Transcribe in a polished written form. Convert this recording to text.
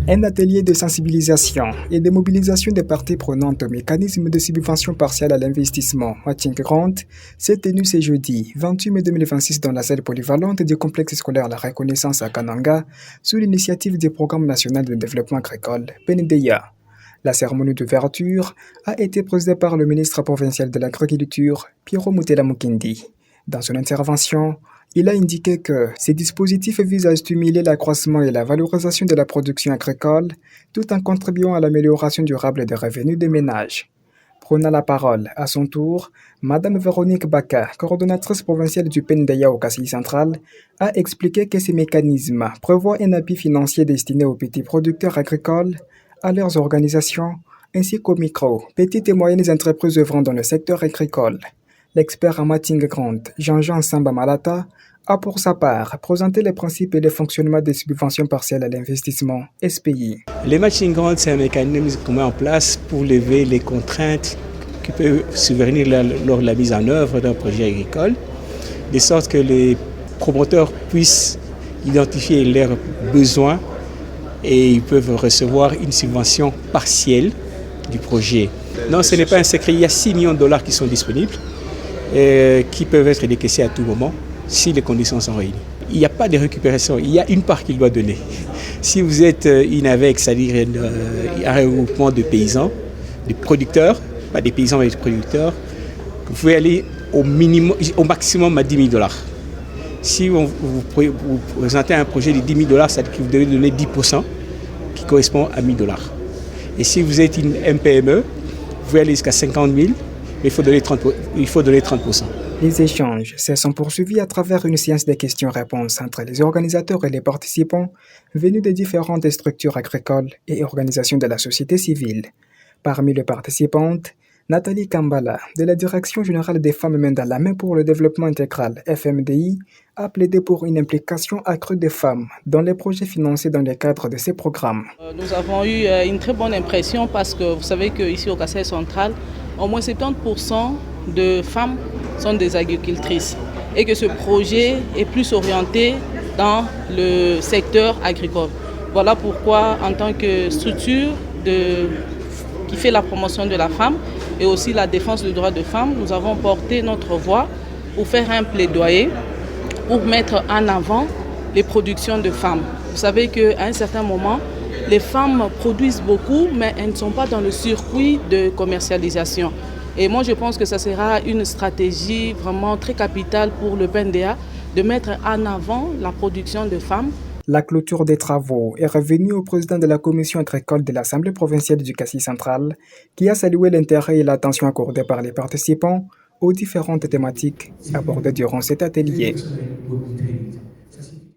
Un atelier de sensibilisation et de mobilisation des parties prenantes au mécanisme de subvention partielle à l'investissement Matching Grant s'est tenu ce jeudi 28 mai 2026 dans la salle polyvalente du complexe scolaire La Reconnaissance à Kananga sous l'initiative du Programme national de développement agricole PNDEA. La cérémonie d'ouverture a été présidée par le ministre provincial de l'Agriculture, Piero Mutela Mukindi. Dans son intervention, il a indiqué que ces dispositifs visent à stimuler l'accroissement et la valorisation de la production agricole tout en contribuant à l'amélioration durable des revenus des ménages. Prenant la parole à son tour, Madame Véronique Baka, coordonnatrice provinciale du PNDEA au Kasaï central, a expliqué que ces mécanismes prévoient un appui financier destiné aux petits producteurs agricoles, à leurs organisations, ainsi qu'aux micro, petites et moyennes entreprises œuvrant dans le secteur agricole. L'expert en Matching Grant, Jean-Jean Samba Malata, a pour sa part présenté les principes et le fonctionnement des subventions partielles à l'investissement SPI. Les Matching Grants, c'est un mécanisme qu'on met en place pour lever les contraintes qui peuvent survenir lors de la mise en œuvre d'un projet agricole, de sorte que les promoteurs puissent identifier leurs besoins et ils peuvent recevoir une subvention partielle du projet. Non, ce n'est pas un secret, il y a 6 millions de dollars qui sont disponibles et qui peuvent être décaissés à tout moment si les conditions sont réunies. Il n'y a pas de récupération, il y a une part qu'il doit donner. Si vous êtes une AVEC, c'est-à-dire un regroupement de paysans, de producteurs, pas des paysans mais des producteurs, vous pouvez aller au maximum à 10 000 dollars. Si vous présentez un projet de 10 000 dollars, c'est-à-dire que vous devez donner 10% qui correspond à 1 000 dollars. Et si vous êtes une MPME, vous pouvez aller jusqu'à 50 000, mais il faut donner 30%. Les échanges se sont poursuivis à travers une séance de questions-réponses entre les organisateurs et les participants venus de différentes structures agricoles et organisations de la société civile. Parmi les participantes, Nathalie Kambala, de la Direction générale des femmes main dans la main pour le développement intégral FMDI, a plaidé pour une implication accrue des femmes dans les projets financés dans le cadre de ces programmes. Nous avons eu une très bonne impression parce que vous savez qu'ici au Kasaï central, au moins 70% de femmes sont des agricultrices et que ce projet est plus orienté dans le secteur agricole. Voilà pourquoi, en tant que structure qui fait la promotion de la femme et aussi la défense des droits de femmes, nous avons porté notre voix pour faire un plaidoyer pour mettre en avant les productions de femmes. Vous savez qu'à un certain moment, les femmes produisent beaucoup, mais elles ne sont pas dans le circuit de commercialisation. Et moi, je pense que ça sera une stratégie vraiment très capitale pour le PNDEA de mettre en avant la production de femmes. La clôture des travaux est revenue au président de la commission agricole de l'Assemblée provinciale du Kasaï central, qui a salué l'intérêt et l'attention accordée par les participants aux différentes thématiques abordées durant cet atelier.